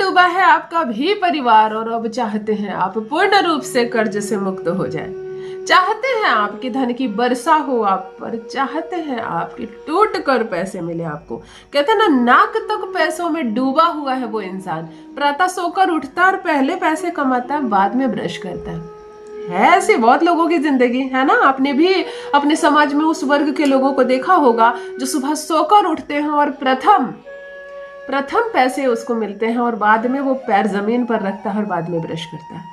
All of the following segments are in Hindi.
डूबा है आपका भी परिवार और अब चाहते हैं आप पूर्ण रूप से कर्ज से मुक्त हो जाए। चाहते हैं आपकी धन की वर्षा हो आप पर, चाहते हैं आपकी टूट कर पैसे मिले आपको। कहते हैं ना, नाक तक पैसों में डूबा हुआ है वो इंसान। प्रातः सोकर उठता और पहले पैसे कमाता है, बाद में ब्रश करता है ऐसे बहुत लोगों की जिंदगी है ना। आपने भी अपने समाज में उस वर्ग के लोगों को देखा होगा जो सुबह सोकर उठते हैं और प्रथम पैसे उसको मिलते हैं और बाद में वो पैर जमीन पर रखता है और बाद में ब्रश करता है।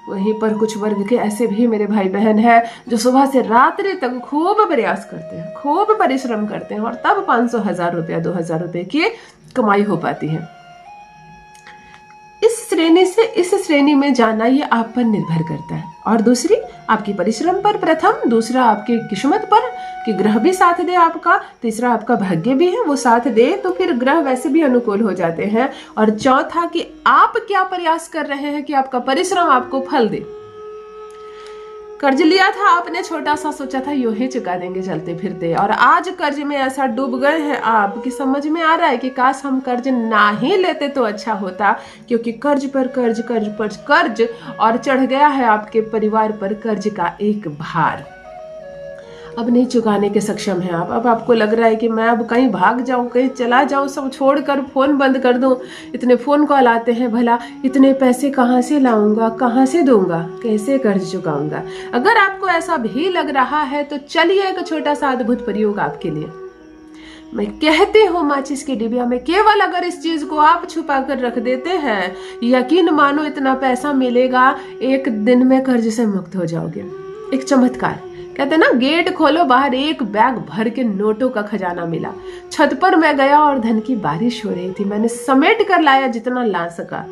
वहीं पर कुछ वर्ग के ऐसे भी मेरे भाई बहन हैं जो सुबह से रात्रि तक खूब प्रयास करते हैं, खूब परिश्रम करते हैं और तब 500, 1000 रुपया, 2000 रुपये की कमाई हो पाती है। इस श्रेणी से इस श्रेणी में जाना ये आप पर निर्भर करता है। और दूसरी आपकी परिश्रम पर प्रथम, दूसरा आपकी किस्मत पर कि ग्रह भी साथ दे आपका, तीसरा आपका भाग्य भी है वो साथ दे तो फिर ग्रह वैसे भी अनुकूल हो जाते हैं। और चौथा कि आप क्या प्रयास कर रहे हैं कि आपका परिश्रम आपको फल दे। कर्ज लिया था आपने, छोटा सा सोचा था यूं ही चुका देंगे चलते फिरते, और आज कर्ज में ऐसा डूब गए हैं आप कि समझ में आ रहा है कि काश हम कर्ज ना ही लेते तो अच्छा होता, क्योंकि कर्ज पर कर्ज, कर्ज पर कर्ज, और चढ़ गया है आपके परिवार पर कर्ज का एक भार। अब नहीं चुकाने के सक्षम हैं आप। अब आपको लग रहा है कि मैं अब कहीं भाग जाऊं, कहीं चला जाऊं, सब छोड़कर फोन बंद कर दूं। इतने फोन कॉल आते हैं, भला इतने पैसे कहाँ से लाऊंगा, कहाँ से दूंगा, कैसे कर्ज चुकाऊंगा। अगर आपको ऐसा भी लग रहा है तो चलिए एक छोटा सा अद्भुत प्रयोग आपके लिए मैं कहती हूँ। माचिस की डिबिया में केवल अगर इस चीज को आप छुपा कर रख देते हैं, यकीन मानो इतना पैसा मिलेगा, एक दिन में कर्ज से मुक्त हो जाओगे। एक चमत्कार, कहते ना, गेट खोलो, बाहर एक बैग भर के नोटों का खजाना मिला। छत पर मैं गया और धन की बारिश हो रही थी, मैंने समेट कर लाया जितना ला सका।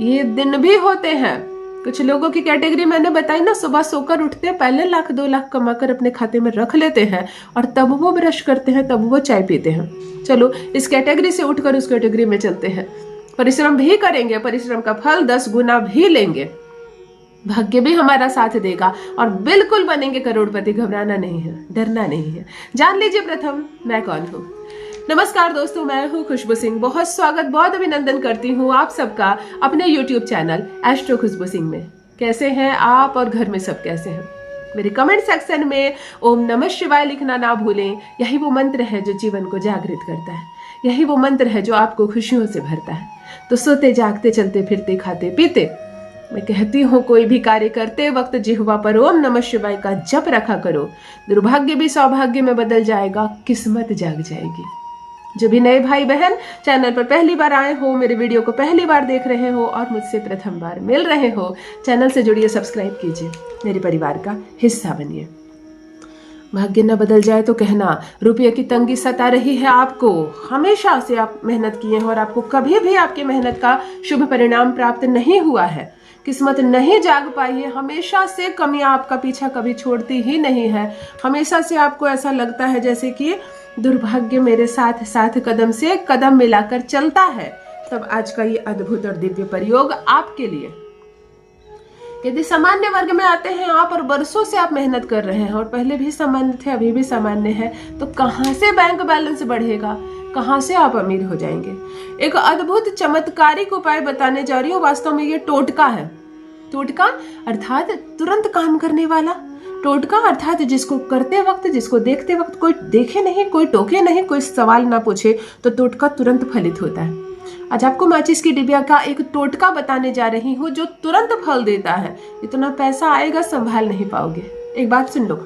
ये दिन भी होते हैं। कुछ लोगों की कैटेगरी मैंने बताई ना, सुबह सोकर उठते हैं, पहले 1 लाख 2 लाख कमाकर अपने खाते में रख लेते हैं और तब वो ब्रश करते हैं, तब वो चाय पीते हैं। चलो इस कैटेगरी से उठकर उस कैटेगरी में चलते हैं। परिश्रम भी करेंगे, परिश्रम का फल 10 गुना भी लेंगे, भाग्य भी हमारा साथ देगा और बिल्कुल बनेंगे करोड़पति। घबराना नहीं है, डरना नहीं है। जान लीजिए प्रथम मैं कौन हूँ। नमस्कार दोस्तों, मैं हूँ खुशबू सिंह। बहुत स्वागत, बहुत अभिनंदन करती हूँ आप सबका अपने YouTube चैनल एस्ट्रो खुशबू सिंह में। कैसे हैं आप और घर में सब कैसे हैं? मेरे कमेंट सेक्शन में ओम नमः शिवाय लिखना ना भूलें। यही वो मंत्र है जो जीवन को जागृत करता है, यही वो मंत्र है जो आपको खुशियों से भरता है। तो सोते जागते, चलते फिरते, खाते पीते, मैं कहती हूँ कोई भी कार्य करते वक्त जिह्वा पर ओम नमः शिवाय का जप रखा करो। दुर्भाग्य भी सौभाग्य में बदल जाएगा, किस्मत जाग जाएगी। जो भी नए भाई बहन चैनल पर पहली बार आए हो, मेरे वीडियो को पहली बार देख रहे हो और मुझसे प्रथम बार मिल रहे हो, चैनल से जुड़िए, सब्सक्राइब कीजिए, मेरे परिवार का हिस्सा बनिए। भाग्य न बदल जाए तो कहना, रुपये की तंगी सता रही है आपको, हमेशा से आप मेहनत किए हैं और आपको कभी भी आपकी मेहनत का शुभ परिणाम प्राप्त नहीं हुआ है, किस्मत नहीं जाग पाई है, हमेशा से कमियां आपका पीछा कभी छोड़ती ही नहीं है, हमेशा से आपको ऐसा लगता है जैसे कि दुर्भाग्य मेरे साथ साथ कदम से कदम मिलाकर चलता है, तब आज का ये अद्भुत और दिव्य प्रयोग आपके लिए। यदि सामान्य वर्ग में आते हैं आप और बरसों से आप मेहनत कर रहे हैं और पहले भी सामान्य थे, अभी भी सामान्य है, तो कहां से बैंक बैलेंस बढ़ेगा, कहां से आप अमीर हो जाएंगे। एक अद्भुत चमत्कारिक उपाय बताने जा रही हूँ। वास्तव में ये टोटका है। टोटका अर्थात तुरंत काम करने वाला। टोटका अर्थात जिसको करते वक्त, जिसको देखते वक्त कोई देखे नहीं, कोई टोके नहीं, कोई सवाल ना पूछे, तो टोटका तुरंत फलित होता है। आज आपको माचिस की डिबिया का एक टोटका बताने जा रही हूँ जो तुरंत फल देता है। इतना पैसा आएगा संभाल नहीं पाओगे। एक बात सुन लो,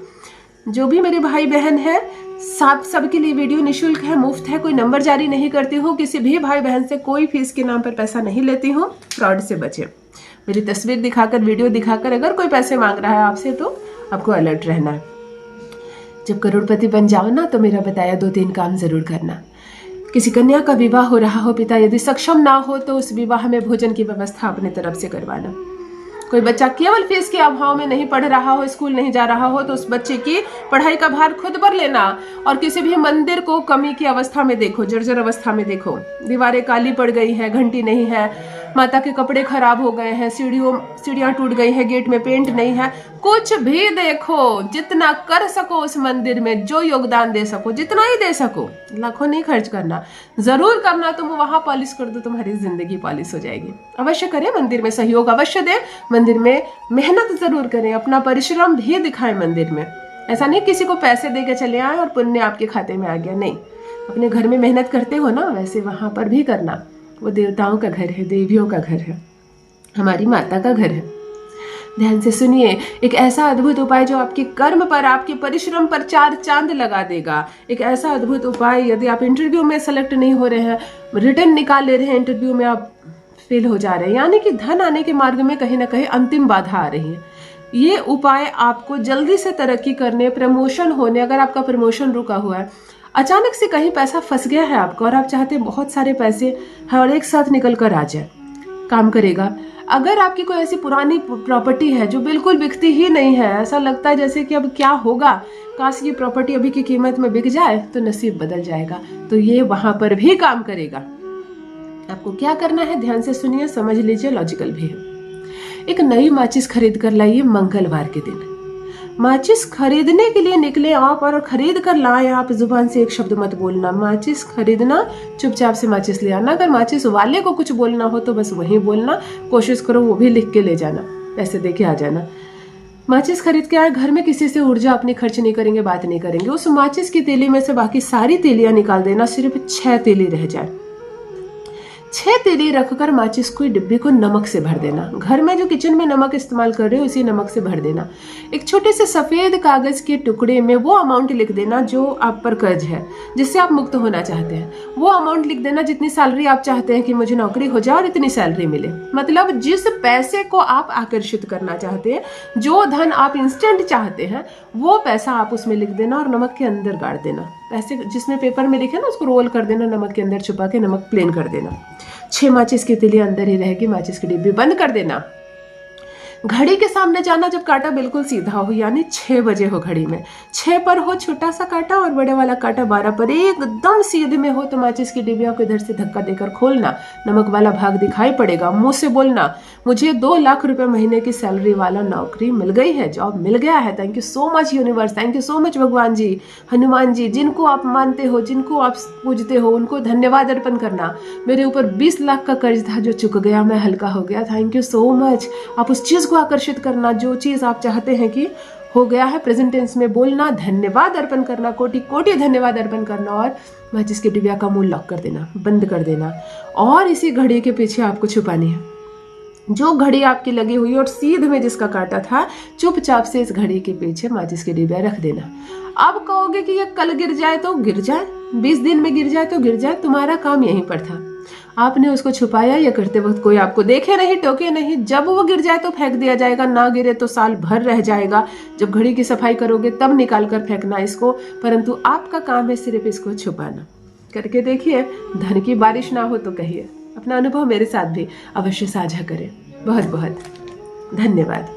जो भी मेरे भाई बहन है, सबके लिए वीडियो निःशुल्क है, मुफ्त है, कोई नंबर जारी नहीं करती हूँ, किसी भी भाई बहन से कोई फीस के नाम पर पैसा नहीं लेती हूँ। फ्रॉड से बचे। मेरी तस्वीर दिखाकर, वीडियो दिखाकर अगर कोई पैसे मांग रहा है आपसे तो आपको अलर्ट रहना है। जब करोड़पति बन जाओ ना तो मेरा बताया 2-3 काम जरूर करना। किसी कन्या का विवाह हो रहा हो, पिता यदि सक्षम ना हो तो उस विवाह में भोजन की व्यवस्था अपने तरफ से करवाना। कोई बच्चा केवल फीस के अभाव में नहीं पढ़ रहा हो, स्कूल नहीं जा रहा हो, तो उस बच्चे की पढ़ाई का भार खुद पर लेना। और किसी भी मंदिर को कमी की अवस्था में देखो, जर्जर अवस्था में देखो, दीवारें काली पड़ गई है, घंटी नहीं है, माता के कपड़े खराब हो गए हैं, सीढ़ियां टूट गई है, गेट में पेंट नहीं है, कुछ भी देखो, जितना कर सको उस मंदिर में, जो योगदान दे सको, जितना ही दे सको, लाखों नहीं खर्च करना, जरूर करना। तुम वहां पॉलिश कर दो, तुम्हारी जिंदगी पॉलिश हो जाएगी। अवश्य करें, मंदिर में सहयोग अवश्य दें, मंदिर में मेहनत जरूर करें, अपना परिश्रम भी दिखाएं मंदिर में। ऐसा नहीं किसी को पैसे दे के चले आए और पुण्य आपके खाते में आ गया, नहीं। अपने घर में मेहनत करते हो ना, वैसे वहां पर भी करना। वो देवताओं का घर है, देवियों का घर है, हमारी माता का घर है। ध्यान से सुनिए, एक ऐसा अद्भुत उपाय जो आपके कर्म पर, आपके परिश्रम पर 4 चांद लगा देगा। एक ऐसा अद्भुत उपाय, यदि आप इंटरव्यू में सेलेक्ट नहीं हो रहे हैं, रिटर्न निकाल ले रहे हैं, इंटरव्यू में आप फेल हो जा रहे हैं, यानी कि धन आने के मार्ग में कहीं ना कहीं अंतिम बाधा आ रही है, ये उपाय आपको जल्दी से तरक्की करने, प्रमोशन होने, अगर आपका प्रमोशन रुका हुआ है, अचानक से कहीं पैसा फंस गया है आपका और आप चाहते हैं बहुत सारे पैसे हर एक साथ निकल कर आ जाए, काम करेगा। अगर आपकी कोई ऐसी पुरानी प्रॉपर्टी है जो बिल्कुल बिकती ही नहीं है, ऐसा लगता है जैसे कि अब क्या होगा, काश ये प्रॉपर्टी अभी की कीमत में बिक जाए तो नसीब बदल जाएगा, तो ये वहां पर भी काम करेगा। आपको क्या करना है, ध्यान से सुनिए, समझ लीजिए, लॉजिकल भी है। एक नई माचिस खरीद कर लाइए मंगलवार के दिन। माचिस खरीदने के लिए निकले आप और खरीद कर लाए आप, जुबान से एक शब्द मत बोलना। माचिस खरीदना, चुपचाप से माचिस ले आना। अगर माचिस वाले को कुछ बोलना हो तो बस वही बोलना, कोशिश करो वो भी लिख के ले जाना, पैसे दे के आ जाना। माचिस खरीद के आए, घर में किसी से ऊर्जा अपनी खर्च नहीं करेंगे, बात नहीं करेंगे। उस माचिस की तीली में से बाकी सारी तीलियां निकाल देना, सिर्फ 6 तीली रह जाए। 6 तीली रखकर माचिस की डिब्बी को नमक से भर देना। घर में जो किचन में नमक इस्तेमाल कर रहे हो उसी नमक से भर देना। एक छोटे से सफेद कागज के टुकड़े में वो अमाउंट लिख देना जो आप पर कर्ज है, जिससे आप मुक्त होना चाहते हैं। वो अमाउंट लिख देना जितनी सैलरी आप चाहते हैं कि मुझे नौकरी हो जाए और इतनी सैलरी मिले। मतलब जिस पैसे को आप आकर्षित करना चाहते हैं, जो धन आप इंस्टेंट चाहते हैं, वो पैसा आप उसमें लिख देना और नमक के अंदर गाड़ देना। पैसे जिसमें पेपर में लिखे ना उसको रोल कर देना, नमक के अंदर छुपा के नमक प्लेन कर देना। 6 माचिस की तीली अंदर ही रहेगी, माचिस की डिब्बी बंद कर देना। घड़ी के सामने जाना जब कांटा बिल्कुल सीधा हो, यानी 6 बजे हो, घड़ी में 6 पर हो छोटा सा कांटा और बड़े वाला कांटा 12 पर एकदम सीधे में हो, तो माचिस की डिब्बिया को इधर से धक्का देकर खोलना। नमक वाला भाग दिखाई पड़ेगा, मुंह से बोलना, मुझे 2 लाख रुपए महीने की सैलरी वाला नौकरी मिल गई है, जॉब मिल गया है। Thank you so much universe, thank you so much भगवान जी, हनुमान जी, जिनको आप मानते हो, जिनको आप पूजते हो, उनको धन्यवाद अर्पण करना। मेरे ऊपर 20 लाख का कर्ज था जो चुक गया, मैं हल्का हो गया, थैंक यू सो मच। आप उस चीज आकर्षित करना जो चीज आप चाहते हैं कि हो गया है, प्रेजेंट टेंस में बोलना, धन्यवाद अर्पण करना, कोटि कोटि धन्यवाद अर्पण करना, और माचिस की डिबिया का मुंह लॉक कर देना, बंद कर देना। और इसी घड़ी के पीछे आपको छुपानी है जो घड़ी आपकी लगी हुई और सीध में जिसका कांटा था, चुपचाप से इस घड़ी के पीछे माचिस की डिबिया रख देना। अब कहोगे कि ये कल गिर जाए तो गिर जाए, 20 दिन में गिर जाए तो गिर जाए, तुम्हारा काम यहीं पर था। आपने उसको छुपाया, या करते वक्त कोई आपको देखे नहीं, टोके नहीं। जब वो गिर जाए तो फेंक दिया जाएगा, ना गिरे तो साल भर रह जाएगा। जब घड़ी की सफाई करोगे तब निकाल कर फेंकना इसको, परंतु आपका काम है सिर्फ इसको छुपाना। करके देखिए, धन की बारिश ना हो तो कहिए। अपना अनुभव मेरे साथ भी अवश्य साझा करें। बहुत बहुत धन्यवाद।